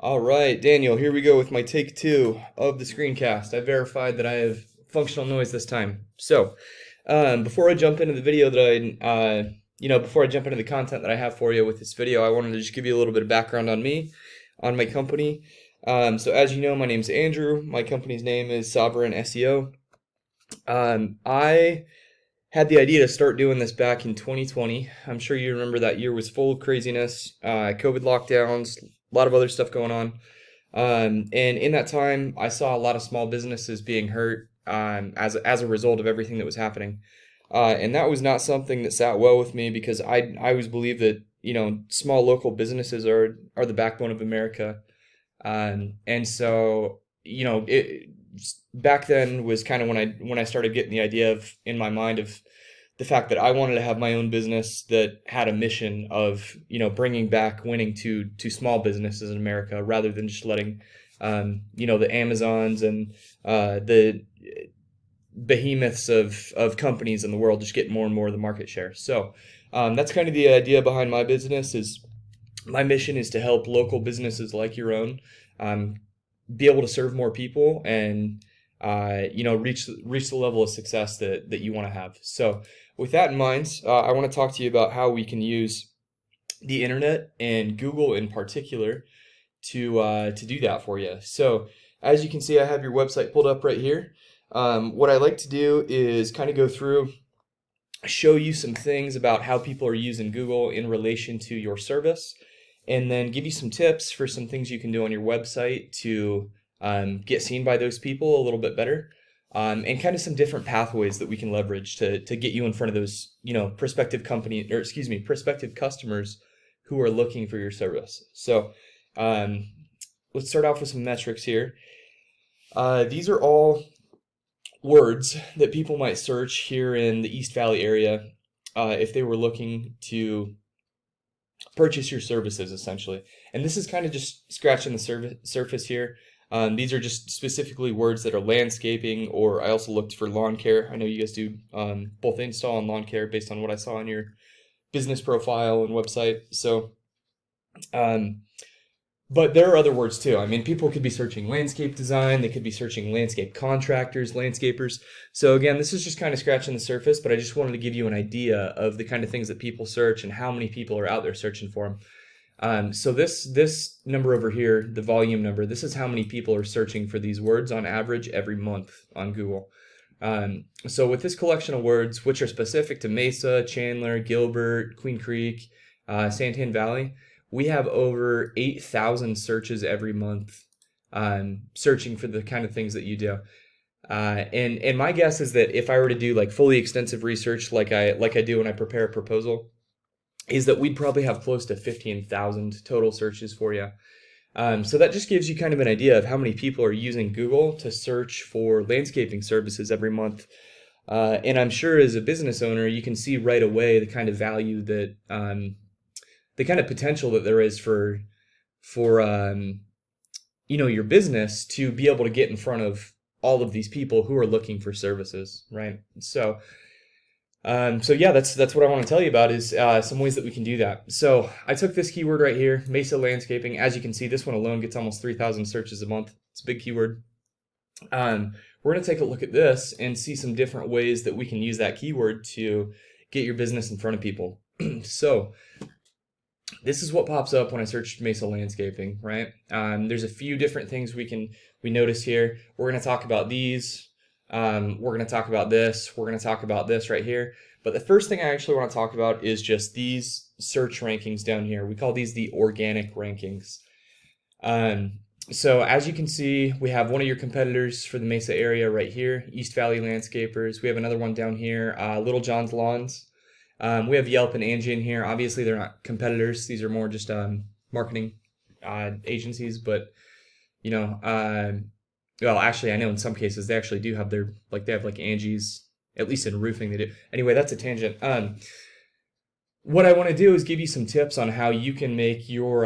All right, Daniel, here we go with my take two of the screencast. I verified that I have functional noise this time. Before I jump into the video before I jump into the content that I have for you with this video, I wanted to just give you a little bit of background on me, on my company. As you know, my name's Andrew. My company's name is Sovereign SEO. I had the idea to start doing this back in 2020. I'm sure you remember that year was full of craziness, COVID lockdowns, a lot of other stuff going on. And in that time, I saw a lot of small businesses being hurt as a result of everything that was happening. And that was not something that sat well with me because I always believe that small local businesses are the backbone of America. And so it back then was kind of when I started getting the idea of in my mind of the fact that I wanted to have my own business that had a mission of bringing back winning to small businesses in America rather than just letting the Amazons and the behemoths of companies in the world just get more and more of the market share. So that's kind of the idea behind my business. Is my mission is to help local businesses like your own be able to serve more people and reach the level of success that you want to have. So with that in mind, I want to talk to you about how we can use the internet and Google in particular to do that for you. So as you can see, I have your website pulled up right here. What I like to do is kind of go through, show you some things about how people are using Google in relation to your service, and then give you some tips for some things you can do on your website to get seen by those people a little bit better, and kind of some different pathways that we can leverage to get you in front of those prospective customers who are looking for your service. So let's start off with some metrics here. These are all words that people might search here in the East Valley area if they were looking to purchase your services, essentially. And this is kind of just scratching the surface here. These are just specifically words that are landscaping, or I also looked for lawn care. I know you guys do both install and lawn care based on what I saw on your business profile and website. So, but there are other words too. I mean, people could be searching landscape design. They could be searching landscape contractors, landscapers. So again, this is just kind of scratching the surface, but I just wanted to give you an idea of the kind of things that people search and how many people are out there searching for them. So this number over here, the volume number, this is how many people are searching for these words on average every month on Google. So with this collection of words, which are specific to Mesa, Chandler, Gilbert, Queen Creek, Santan Valley, we have over 8,000 searches every month searching for the kind of things that you do. And my guess is that if I were to do like fully extensive research like I do when I prepare a proposal, is that we'd probably have close to 15,000 total searches for you. So that just gives you kind of an idea of how many people are using Google to search for landscaping services every month. And I'm sure as a business owner, you can see right away the kind of value that the kind of potential that there is for your business to be able to get in front of all of these people who are looking for services, right? So yeah, that's what I want to tell you about is some ways that we can do that. So I took this keyword right here, Mesa landscaping. As you can see, this one alone gets almost 3,000 searches a month. It's a big keyword. We're going to take a look at this and see some different ways that we can use that keyword to get your business in front of people. So this is what pops up when I searched Mesa landscaping, right? There's a few different things we notice here. We're going to talk about these. We're going to talk about this. We're going to talk about this right here. But the first thing I actually want to talk about is just these search rankings down here. We call these the organic rankings. So as you can see, we have one of your competitors for the Mesa area right here, East Valley Landscapers. We have another one down here, Little John's Lawns. We have Yelp and Angie in here. Obviously, they're not competitors. These are more just marketing agencies. But well, actually, I know in some cases they actually do have they have like Angie's, at least in roofing they do. Anyway, that's a tangent. What I want to do is give you some tips on how you can make your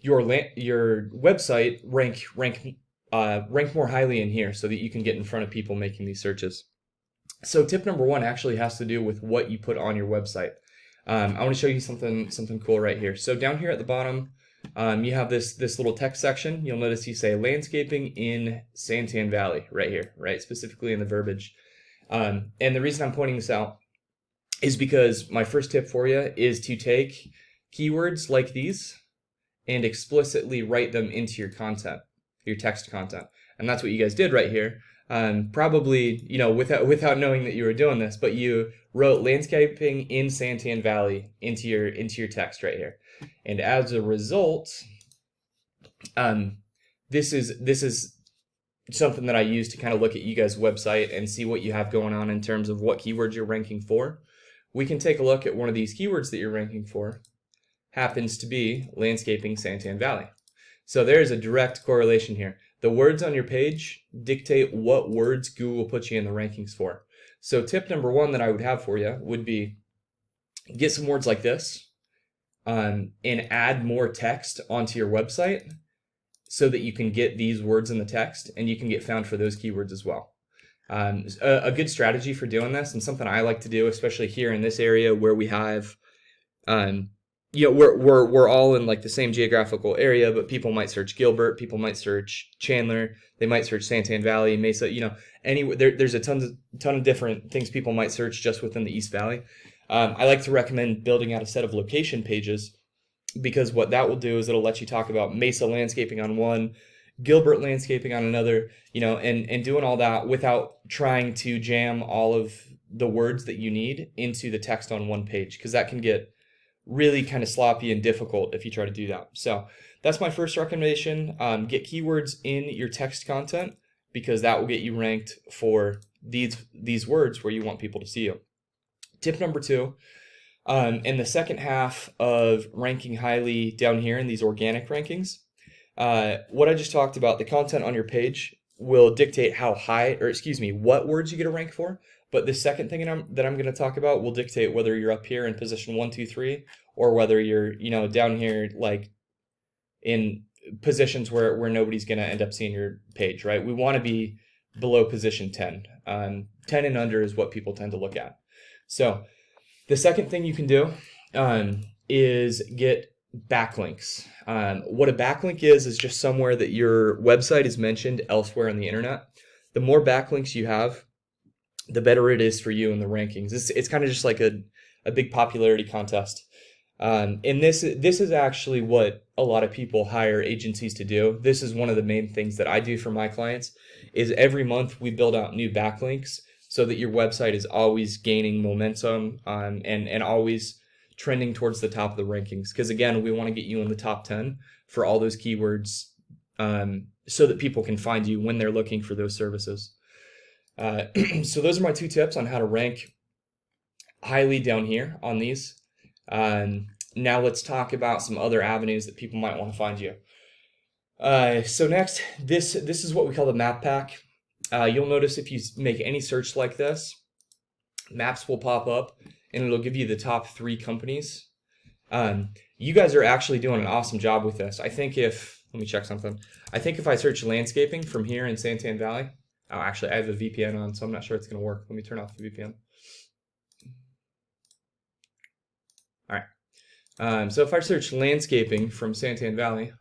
website rank more highly in here, so that you can get in front of people making these searches. So tip number one actually has to do with what you put on your website. I want to show you something cool right here. So down here at the bottom, you have this little text section. You'll notice you say landscaping in Santan Valley right here, right? Specifically in the verbiage. And the reason I'm pointing this out is because my first tip for you is to take keywords like these and explicitly write them into your content, your text content. And that's what you guys did right here. Probably, without knowing that you were doing this, but you wrote landscaping in Santan Valley into your text right here. And as a result, this is something that I use to kind of look at you guys' website and see what you have going on in terms of what keywords you're ranking for. We can take a look at one of these keywords that you're ranking for. Happens to be landscaping Santan Valley. So there's a direct correlation here. The words on your page dictate what words Google puts you in the rankings for. So tip number one that I would have for you would be get some words like this and add more text onto your website so that you can get these words in the text and you can get found for those keywords as well. A good strategy for doing this, and something I like to do, especially here in this area where we have we're all in like the same geographical area, but people might search Gilbert, people might search Chandler, they might search Santan Valley, Mesa, anywhere. There's a ton of different things people might search just within the East Valley. I like to recommend building out a set of location pages, because what that will do is it'll let you talk about Mesa landscaping on one, Gilbert landscaping on another, and doing all that without trying to jam all of the words that you need into the text on one page, because that can get really kind of sloppy and difficult if you try to do that. So that's my first recommendation. Get keywords in your text content, because that will get you ranked for these words where you want people to see you. Tip number two, in the second half of ranking highly down here in these organic rankings, what I just talked about, the content on your page will dictate what words you get a rank for. But the second thing that I'm going to talk about will dictate whether you're up here in position 1, 2, 3, or whether you're down here like in positions where nobody's going to end up seeing your page, right? We want to be below position 10. 10 and under is what people tend to look at. So the second thing you can do is get backlinks. What a backlink is just somewhere that your website is mentioned elsewhere on the internet. The more backlinks you have, the better it is for you in the rankings. It's kind of just like a big popularity contest. And this is actually what a lot of people hire agencies to do. This is one of the main things that I do for my clients, is every month we build out new backlinks so that your website is always gaining momentum and always trending towards the top of the rankings. Because again, we want to get you in the top 10 for all those keywords so that people can find you when they're looking for those services. So those are my two tips on how to rank highly down here on these. Now let's talk about some other avenues that people might want to find you. So next, this is what we call the map pack. You'll notice if you make any search like this, maps will pop up and it'll give you the top 3 companies. You guys are actually doing an awesome job with this. Let me check something. I think if I search landscaping from here in Santan Valley, actually I have a VPN on, so I'm not sure it's going to work. Let me turn off the VPN. All right. So if I search landscaping from Santan Valley,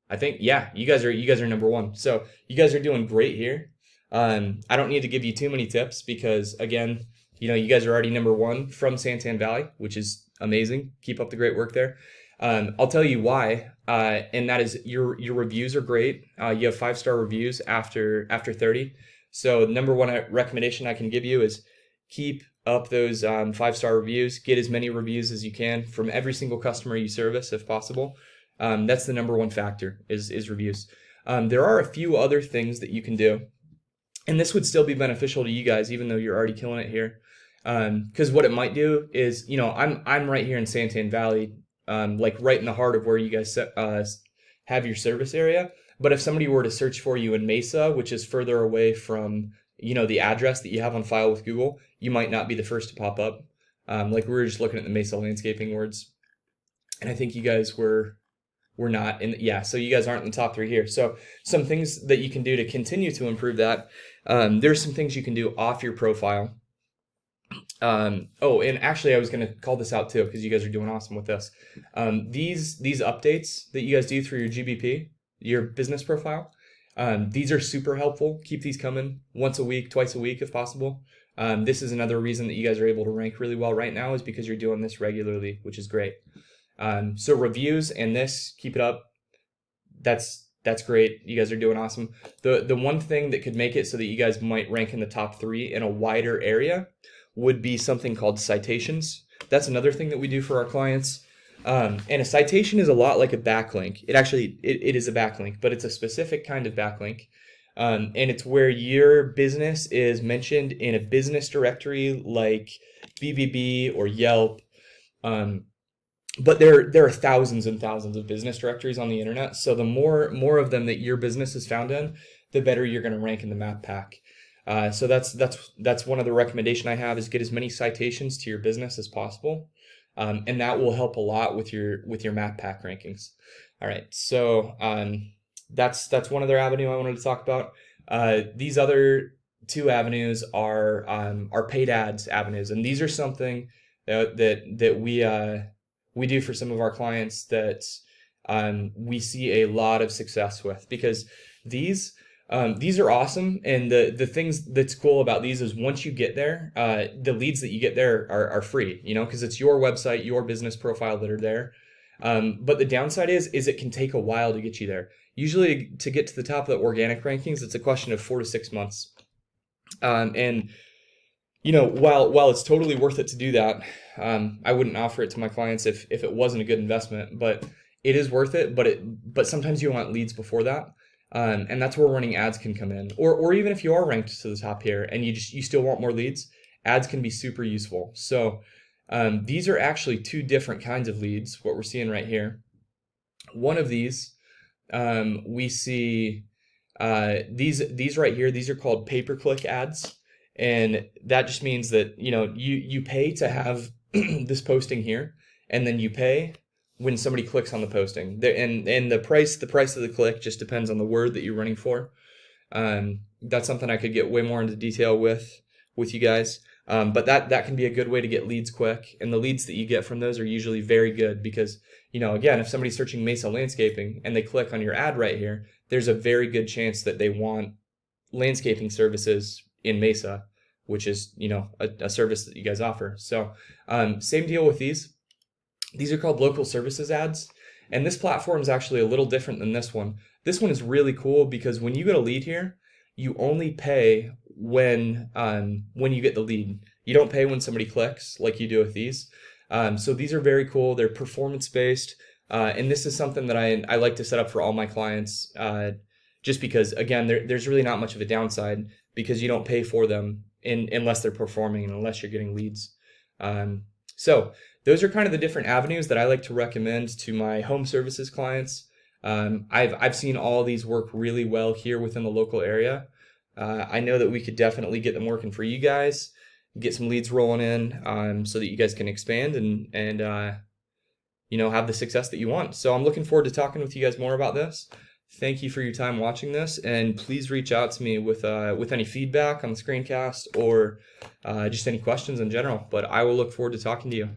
I think, yeah, you guys are number 1. So you guys are doing great here. I don't need to give you too many tips because, again, you guys are already number 1 from Santan Valley, which is amazing. Keep up the great work there. I'll tell you why, and that is your reviews are great. You have 5-star reviews after 30. So the number 1 recommendation I can give you is keep up those 5-star reviews. Get as many reviews as you can from every single customer you service if possible. That's the number 1 factor is reviews. There are a few other things that you can do, and this would still be beneficial to you guys even though you're already killing it here. Because what it might do is, I'm right here in Santan Valley, like right in the heart of where you guys have your service area. But if somebody were to search for you in Mesa, which is further away from, the address that you have on file with Google, you might not be the first to pop up. Like we were just looking at the Mesa landscaping words, and I think you guys were not in. Yeah, so you guys aren't in the top 3 here. So some things that you can do to continue to improve that. There's some things you can do off your profile. Oh, and actually, I was going to call this out too because you guys are doing awesome with this. These updates that you guys do through your GBP, your business profile, these are super helpful. Keep these coming once a week, twice a week if possible. This is another reason that you guys are able to rank really well right now is because you're doing this regularly, which is great. So reviews and this, keep it up. That's great. You guys are doing awesome. The one thing that could make it so that you guys might rank in the top 3 in a wider area would be something called citations. That's another thing that we do for our clients. And a citation is a lot like a backlink. It is a backlink, but it's a specific kind of backlink. And it's where your business is mentioned in a business directory like BBB or Yelp. But there are thousands and thousands of business directories on the internet. So the more of them that your business is found in, the better you're going to rank in the map pack. So that's one of the recommendation I have is get as many citations to your business as possible, and that will help a lot with your map pack rankings. All right, so that's one other avenue I wanted to talk about. These other 2 avenues are paid ads avenues, and these are something that we do for some of our clients that we see a lot of success with because these are awesome. And the things that's cool about these is once you get there, the leads that you get there are free, because it's your website, your business profile that are there. But the downside is it can take a while to get you there. Usually to get to the top of the organic rankings, it's a question of 4 to 6 months. And while it's totally worth it to do that, I wouldn't offer it to my clients if it wasn't a good investment, but it is worth it. But sometimes you want leads before that. And that's where running ads can come in. Or even if you are ranked to the top here and you still want more leads, ads can be super useful. So these are actually 2 different kinds of leads, what we're seeing right here. One of these, we see these right here, these are called pay-per-click ads. And that just means that, you pay to have this posting here, and then you pay when somebody clicks on the posting. And the price of the click just depends on the word that you're running for. That's something I could get way more into detail with you guys. But that can be a good way to get leads quick. And the leads that you get from those are usually very good because, again, if somebody's searching Mesa landscaping and they click on your ad right here, there's a very good chance that they want landscaping services in Mesa, which is, a service that you guys offer. So same deal with these. These are called local services ads. And this platform is actually a little different than this one. This one is really cool because when you get a lead here, you only pay when you get the lead. You don't pay when somebody clicks like you do with these. So these are very cool. They're performance based. And this is something that I like to set up for all my clients just because, again, there's really not much of a downside because you don't pay for them unless they're performing and unless you're getting leads. So those are kind of the different avenues that I like to recommend to my home services clients. I've seen all these work really well here within the local area. I know that we could definitely get them working for you guys, get some leads rolling in so that you guys can expand and have the success that you want. So I'm looking forward to talking with you guys more about this. Thank you for your time watching this, and please reach out to me with any feedback on the screencast or just any questions in general. But I will look forward to talking to you.